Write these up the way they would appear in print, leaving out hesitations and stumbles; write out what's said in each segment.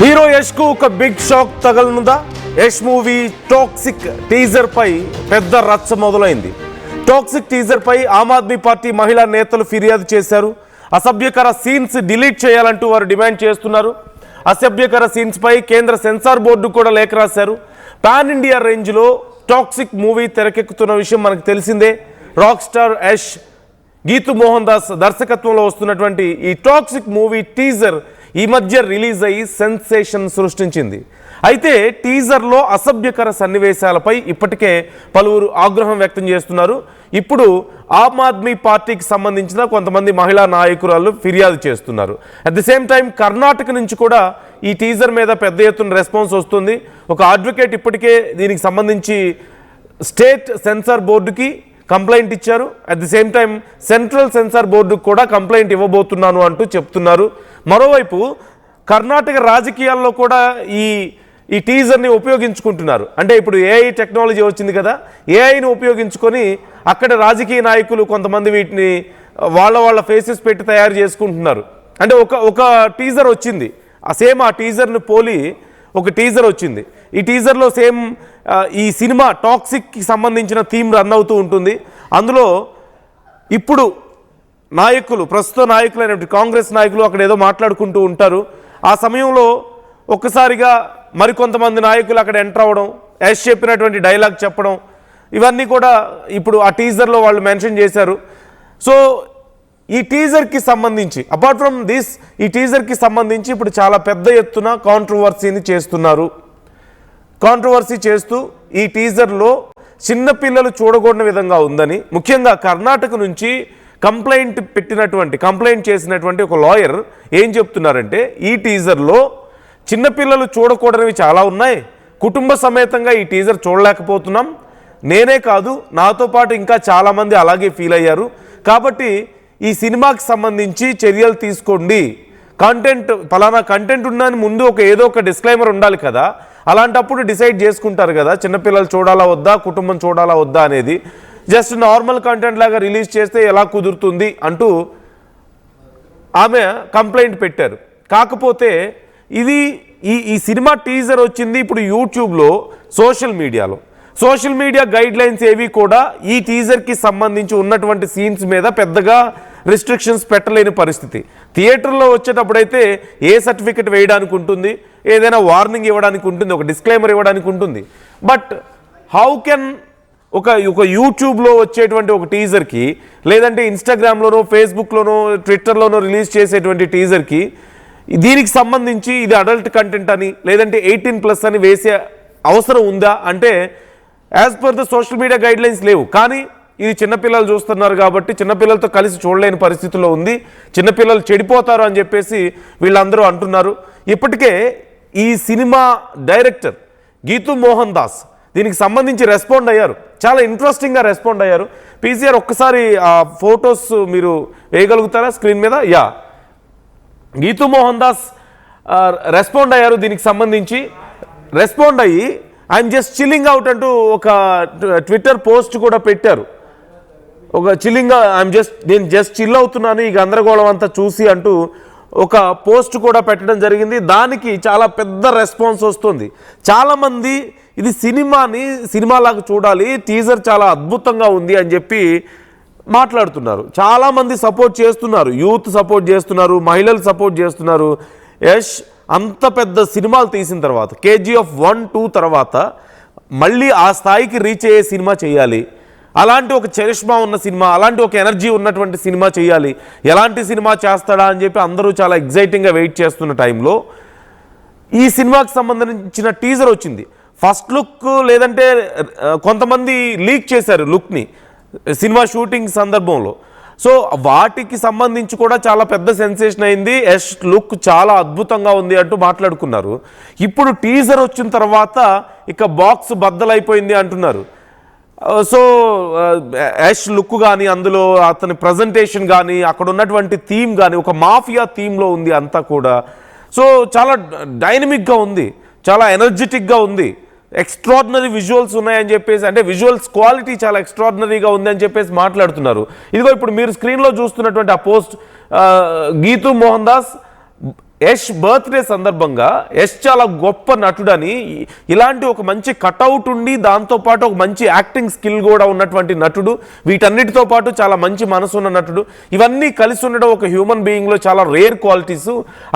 Hero Yash కు ఒక big shock తగలనుందా? యష్ మూవీ టాక్సిక్ టీజర్ పై పెద్ద రచ్చ మొదలైంది. టాక్సిక్ టీజర్ పై ఆమ్ ఆద్మీ పార్టీ మహిళా నేతలు ఫిర్యాదు చేశారు. అసభ్యకర సీన్స్ డిలీట్ చేయాలంటూ వారు డిమాండ్ చేస్తున్నారు. అసభ్యకర సీన్స్ పై కేంద్ర సెన్సార్ బోర్డు కూడా లేఖ రాశారు. పాన్ ఇండియా రేంజ్ లో టాక్సిక్ మూవీ తెరకెక్కుతున్న విషయం మనకు తెలిసిందే. రాక్ స్టార్ యష్, గీతు మోహన్ దాస్ దర్శకత్వంలో వస్తున్నటువంటి ఈ టాక్సిక్ మూవీ టీజర్ ఈ మధ్య రిలీజ్ అయ్యి సెన్సేషన్ సృష్టించింది. అయితే టీజర్లో అసభ్యకర సన్నివేశాలపై ఇప్పటికే పలువురు ఆగ్రహం వ్యక్తం చేస్తున్నారు. ఇప్పుడు ఆమ్ ఆద్మీ పార్టీకి సంబంధించిన కొంతమంది మహిళా నాయకురాలు ఫిర్యాదు చేస్తున్నారు. At the same time Karnataka నుంచి కూడా ఈ టీజర్ మీద పెద్ద ఎత్తున రెస్పాన్స్ వస్తుంది. ఒక అడ్వకేట్ ఇప్పటికే దీనికి సంబంధించి స్టేట్ సెన్సార్ బోర్డుకి కంప్లైంట్ ఇచ్చారు. At the same time central censor బోర్డుకు కూడా కంప్లైంట్ ఇవ్వబోతున్నాను అంటూ చెప్తున్నారు. మరోవైపు కర్ణాటక రాజకీయాల్లో కూడా ఈ టీజర్ని ఉపయోగించుకుంటున్నారు. అంటే ఇప్పుడు ఏఐ టెక్నాలజీ వచ్చింది కదా, ఏఐని ఉపయోగించుకొని అక్కడ రాజకీయ నాయకులు కొంతమంది వీటిని వాళ్ళ ఫేసెస్ పెట్టి తయారు చేసుకుంటున్నారు. అంటే ఒక టీజర్ వచ్చింది, ఆ టీజర్ని పోలి ఒక టీజర్ వచ్చింది. ఈ టీజర్లో సేమ్ ఈ సినిమా టాక్సిక్కి సంబంధించిన థీమ్ రన్ అవుతూ ఉంటుంది. అందులో ఇప్పుడు నాయకులు, ప్రస్తుత నాయకులైనటువంటి కాంగ్రెస్ నాయకులు అక్కడ ఏదో మాట్లాడుకుంటూ ఉంటారు. ఆ సమయంలో ఒక్కసారిగా మరికొంతమంది నాయకులు అక్కడ ఎంటర్ అవ్వడం, యష్ చెప్పినటువంటి డైలాగ్ చెప్పడం, ఇవన్నీ కూడా ఇప్పుడు ఆ టీజర్లో వాళ్ళు మెన్షన్ చేశారు. సో ఈ టీజర్కి సంబంధించి అపార్ట్ ఫ్రమ్ దిస్, ఈ టీజర్కి సంబంధించి ఇప్పుడు చాలా పెద్ద ఎత్తున కాంట్రవర్సీని చేస్తున్నారు. కాంట్రవర్సీ చేస్తూ ఈ టీజర్లో చిన్నపిల్లలు చూడకూడని విధంగా ఉందని, ముఖ్యంగా కర్ణాటక నుంచి కంప్లైంట్ చేసినటువంటి ఒక లాయర్ ఏం చెప్తున్నారంటే, ఈ టీజర్లో చిన్నపిల్లలు చూడకూడనివి చాలా ఉన్నాయి, కుటుంబ సమేతంగా ఈ టీజర్ చూడలేకపోతున్నాం, నేనే కాదు నాతో పాటు ఇంకా చాలామంది అలాగే ఫీల్ అయ్యారు, కాబట్టి ఈ సినిమాకి సంబంధించి చర్యలు తీసుకోండి, ఫలానా కంటెంట్ ఉందని ముందు ఏదో ఒక డిస్క్లైమర్ ఉండాలి కదా, అలాంటప్పుడు డిసైడ్ చేసుకుంటారు కదా చిన్నపిల్లలు చూడాలా వద్దా, కుటుంబం చూడాలా వద్దా అనేది. జస్ట్ నార్మల్ కంటెంట్ లాగా రిలీజ్ చేస్తే ఎలా కుదురుతుంది అంటూ ఆమె కంప్లైంట్ పెట్టారు. కాకపోతే ఈ సినిమా టీజర్ వచ్చింది ఇప్పుడు యూట్యూబ్లో, సోషల్ మీడియా గైడ్ లైన్స్ ఏవి కూడా ఈ టీజర్కి సంబంధించి ఉన్నటువంటి సీన్స్ మీద పెద్దగా రిస్ట్రిక్షన్స్ పెట్టలేని పరిస్థితి. థియేటర్లో వచ్చేటప్పుడైతే ఏ సర్టిఫికెట్ వేయడానికి ఉంటుంది, ఏదైనా వార్నింగ్ ఇవ్వడానికి ఉంటుంది, ఒక డిస్క్లైమర్ ఇవ్వడానికి ఉంటుంది. బట్ హౌ కెన్ ఒక యూట్యూబ్లో వచ్చేటువంటి ఒక టీజర్కి, లేదంటే ఇన్స్టాగ్రామ్లోనో ఫేస్బుక్లోనో ట్విట్టర్లోనో రిలీజ్ చేసేటువంటి టీజర్కి దీనికి సంబంధించి ఇది అడల్ట్ కంటెంట్ అని, లేదంటే 18+ అని వేసే అవసరం ఉందా అంటే, as per the social media guide lines లేవు. కానీ ఇది చిన్నపిల్లలు చూస్తున్నారు కాబట్టి చిన్నపిల్లలతో కలిసి చూడలేని పరిస్థితిలో ఉంది, చిన్నపిల్లలు చెడిపోతారు అని చెప్పేసి వీళ్ళందరూ అంటున్నారు. ఇప్పటికే ఈ సినిమా డైరెక్టర్ గీతు మోహన్ దాస్ దీనికి సంబంధించి రెస్పాండ్ అయ్యారు, చాలా ఇంట్రెస్టింగ్గా రెస్పాండ్ అయ్యారు. పీసీఆర్ ఒక్కసారి ఆ ఫొటోస్ మీరు వేయగలుగుతారా స్క్రీన్ మీద? గీతు మోహన్ దాస్ రెస్పాండ్ అయ్యారు. దీనికి సంబంధించి రెస్పాండ్ అయ్యి ఐఎమ్ జస్ట్ చిల్లింగ్ అవుట్ అంటూ ఒక ట్విట్టర్ పోస్ట్ కూడా పెట్టారు. నేను జస్ట్ చిల్ అవుతున్నాను ఈ గందరగోళం అంతా చూసి అంటూ ఒక పోస్ట్ కూడా పెట్టడం జరిగింది. దానికి చాలా పెద్ద రెస్పాన్స్ వస్తుంది. చాలామంది ఇది సినిమాలాగా చూడాలి, టీజర్ చాలా అద్భుతంగా ఉంది అని చెప్పి మాట్లాడుతున్నారు. చాలామంది సపోర్ట్ చేస్తున్నారు, యూత్ సపోర్ట్ చేస్తున్నారు, మహిళలు సపోర్ట్ చేస్తున్నారు. యష్ అంత పెద్ద సినిమాలు తీసిన తర్వాత, KGF 1, 2 తర్వాత మళ్ళీ ఆ స్థాయికి రీచ్ అయ్యే సినిమా చేయాలి, అలాంటి ఒక చరిష్మా ఉన్న సినిమా, అలాంటి ఒక ఎనర్జీ ఉన్నటువంటి సినిమా చేయాలి, ఎలాంటి సినిమా చేస్తాడా అని చెప్పి అందరూ చాలా ఎగ్జైటింగ్గా వెయిట్ చేస్తున్న టైంలో ఈ సినిమాకి సంబంధించిన టీజర్ వచ్చింది. ఫస్ట్ లుక్ లేదంటే కొంతమంది లీక్ చేశారు లుక్ని సినిమా షూటింగ్ సందర్భంలో. సో వాటికి సంబంధించి కూడా చాలా పెద్ద సెన్సేషన్ అయింది. యష్ లుక్ చాలా అద్భుతంగా ఉంది అంటూ మాట్లాడుకున్నారు. ఇప్పుడు టీజర్ వచ్చిన తర్వాత ఇక బాక్స్ బద్దలైపోయింది అంటున్నారు. సో యష్ లుక్ కానీ, అందులో అతని ప్రజెంటేషన్ కానీ, అక్కడ ఉన్నటువంటి థీమ్ కానీ ఒక మాఫియా థీమ్లో ఉంది అంతా కూడా. సో చాలా డైనమిక్గా ఉంది, చాలా ఎనర్జెటిక్గా ఉంది, ఎక్స్ట్రాడినరీ విజువల్స్ ఉన్నాయని చెప్పేసి, అంటే విజువల్స్ క్వాలిటీ చాలా ఎక్స్ట్రాడినరీగా ఉందని చెప్పేసి మాట్లాడుతున్నారు. ఇదిగో ఇప్పుడు మీరు స్క్రీన్లో చూస్తున్నటువంటి ఆ పోస్ట్ గీతు మోహన్ దాస్ యష్ బర్త్డే సందర్భంగా యష్ చాలా గొప్ప నటుడని, ఇలాంటి ఒక మంచి కటౌట్ ఉండి దాంతోపాటు ఒక మంచి యాక్టింగ్ స్కిల్ కూడా ఉన్నటువంటి నటుడు, వీటన్నిటితో పాటు చాలా మంచి మనసు ఉన్న నటుడు, ఇవన్నీ కలిసి ఉండడం ఒక హ్యూమన్ బీయింగ్లో చాలా రేర్ క్వాలిటీస్.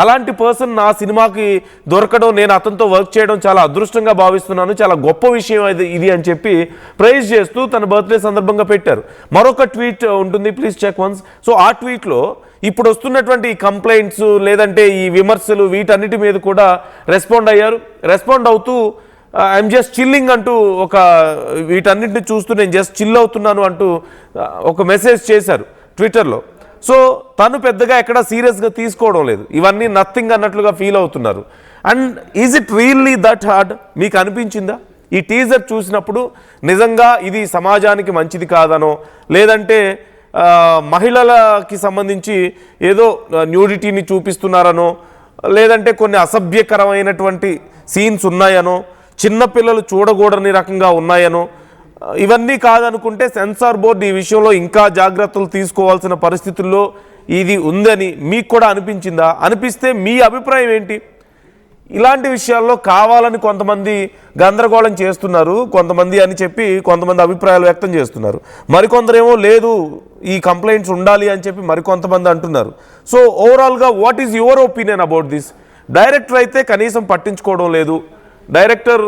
అలాంటి పర్సన్ నా సినిమాకి దొరకడం, నేను అతనితో వర్క్ చేయడం చాలా అదృష్టంగా భావిస్తున్నాను, చాలా గొప్ప విషయం ఇది అని చెప్పి ప్రైజ్ చేస్తూ తన బర్త్డే సందర్భంగా పెట్టారు. మరొక ట్వీట్ ఉంటుంది, ప్లీజ్ చెక్ వన్స్. సో ఆ ట్వీట్లో ఇప్పుడు వస్తున్నటువంటి ఈ కంప్లైంట్స్ లేదంటే ఈ విమర్శలు వీటన్నిటి మీద కూడా రెస్పాండ్ అవుతూ ఐఎమ్ జస్ట్ చిల్లింగ్ అంటూ ఒక వీటన్నిటిని చూస్తూ నేను జస్ట్ చిల్ అవుతున్నాను అంటూ ఒక మెసేజ్ చేశారు ట్విట్టర్లో. సో తను పెద్దగా ఎక్కడ సీరియస్గా తీసుకోవడం లేదు, ఇవన్నీ నథింగ్ అన్నట్లుగా ఫీల్ అవుతున్నారు. And is it really that hard? మీకు అనిపించిందా ఈ టీజర్ చూసినప్పుడు నిజంగా ఇది సమాజానికి మంచిది కాదనో, లేదంటే మహిళలకి సంబంధించి ఏదో న్యూడిటీని చూపిస్తున్నారనో, లేదంటే కొన్ని అసభ్యకరమైనటువంటి సీన్స్ ఉన్నాయనో, చిన్నపిల్లలు చూడకూడని రకంగా ఉన్నాయనో, ఇవన్నీ కాదనుకుంటే సెన్సార్ బోర్డు ఈ విషయంలో ఇంకా జాగ్రత్తలు తీసుకోవాల్సిన పరిస్థితుల్లో ఇది ఉందని మీకు కూడా అనిపించిందా? అనిపిస్తే మీ అభిప్రాయం ఏంటి? ఇలాంటి విషయాల్లో కావాలని కొంతమంది గందరగోళం చేస్తున్నారు, కొంతమంది అని చెప్పి కొంతమంది అభిప్రాయాలు వ్యక్తం చేస్తున్నారు, మరికొందరేమో లేదు ఈ కంప్లైంట్స్ ఉండాలి అని చెప్పి మరికొంతమంది అంటున్నారు. సో ఓవరాల్గా what is your opinion about this? Director అయితే కనీసం పట్టించుకోవడం లేదు, డైరెక్టర్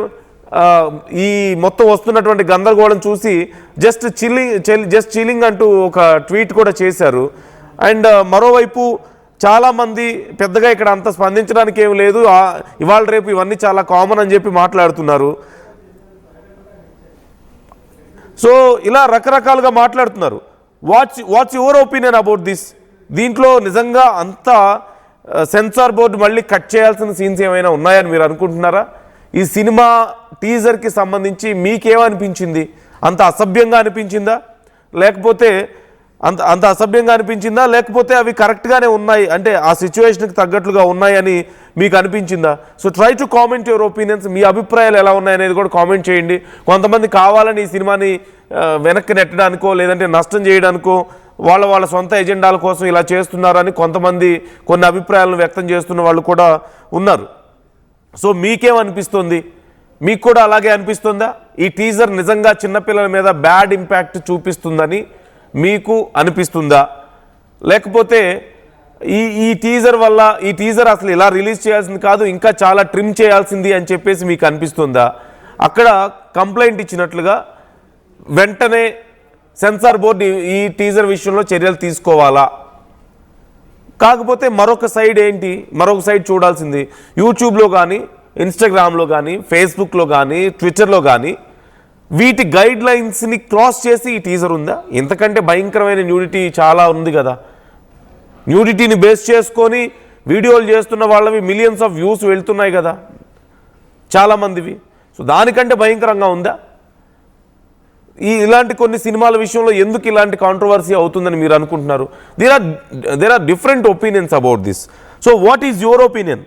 ఈ మొత్తం వస్తున్నటువంటి గందరగోళం చూసి జస్ట్ చిల్లింగ్ అంటూ ఒక ట్వీట్ కూడా చేశారు. అండ్ మరోవైపు చాలామంది పెద్దగా ఇక్కడ అంత స్పందించడానికి ఏమి లేదు, ఇవాళ రేపు ఇవన్నీ చాలా కామన్ అని చెప్పి మాట్లాడుతున్నారు. సో ఇలా రకరకాలుగా మాట్లాడుతున్నారు. What's your opinion about this? దీంట్లో నిజంగా అంత సెన్సార్ బోర్డు మళ్ళీ కట్ చేయాల్సిన సీన్స్ ఏమైనా ఉన్నాయని మీరు అనుకుంటున్నారా? ఈ సినిమా టీజర్కి సంబంధించి మీకేమనిపించింది? అంత అసభ్యంగా అనిపించిందా, లేకపోతే అంత అసభ్యంగా అనిపించిందా, లేకపోతే అవి కరెక్ట్గానే ఉన్నాయి అంటే ఆ సిచ్యువేషన్కి తగ్గట్లుగా ఉన్నాయని మీకు అనిపించిందా? So try to comment your opinions. మీ అభిప్రాయాలు ఎలా ఉన్నాయనేది కూడా కామెంట్ చేయండి. కొంతమంది కావాలని ఈ సినిమాని వెనక్కి నెట్టడానికో లేదంటే నష్టం చేయడానికో వాళ్ళ సొంత ఎజెండాల కోసం ఇలా చేస్తున్నారని కొంతమంది కొన్ని అభిప్రాయాలను వ్యక్తం చేస్తున్న వాళ్ళు కూడా ఉన్నారు. సో మీకేమనిపిస్తుంది? మీకు కూడా అలాగే అనిపిస్తుందా ఈ టీజర్ నిజంగా చిన్నపిల్లల మీద బ్యాడ్ ఇంపాక్ట్ చూపిస్తుందని మీకు అనిపిస్తుందా? లేకపోతే ఈ టీజర్ వల్ల ఈ టీజర్ అసలు ఇలా రిలీజ్ చేయాల్సింది కాదు, ఇంకా చాలా ట్రిమ్ చేయాల్సింది అని చెప్పేసి మీకు అనిపిస్తుందా? అక్కడ కంప్లైంట్ ఇచ్చినట్లుగా వెంటనే సెన్సార్ బోర్డు ఈ టీజర్ విషయంలో చర్యలు తీసుకోవాలా? కాకపోతే మరొక సైడ్ ఏంటి, మరొక సైడ్ చూడాల్సింది యూట్యూబ్లో కానీ, ఇన్స్టాగ్రామ్లో కానీ, ఫేస్బుక్లో కానీ, ట్విట్టర్లో కానీ వీటి గైడ్ లైన్స్ని క్రాస్ చేసి ఈ టీజర్ ఉందా? ఇంతకంటే భయంకరమైన న్యూడిటీ చాలా ఉంది కదా. న్యూడిటీని బేస్ చేసుకొని వీడియోలు చేస్తున్న వాళ్ళవి మిలియన్స్ ఆఫ్ వ్యూస్ వెళ్తున్నాయి కదా చాలామందివి. సో దానికంటే భయంకరంగా ఉందా? ఇలాంటి కొన్ని సినిమాల విషయంలో ఎందుకు ఇలాంటి కాంట్రవర్సీ అవుతుందని మీరు అనుకుంటున్నారు? There are different opinions about this. So what is your opinion?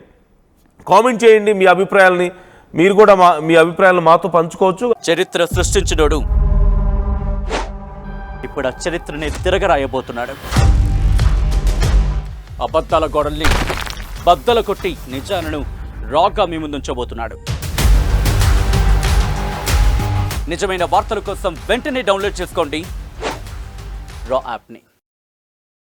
Comment చేయండి మీ అభిప్రాయాలని. మీరు కూడా మీ అభిప్రాయాలను మాతో పంచుకోవచ్చు. చరిత్ర సృష్టించినోడు ఇప్పుడు ఆ చరిత్రని తిరగరాయబోతున్నాడు. అబద్ధాల గోడల్ని బద్దలు కొట్టి నిజాలను రాగా మీ ముందుంచబోతున్నాడు. నిజమైన వార్తల కోసం వెంటనే డౌన్లోడ్ చేసుకోండి రా యాప్ని.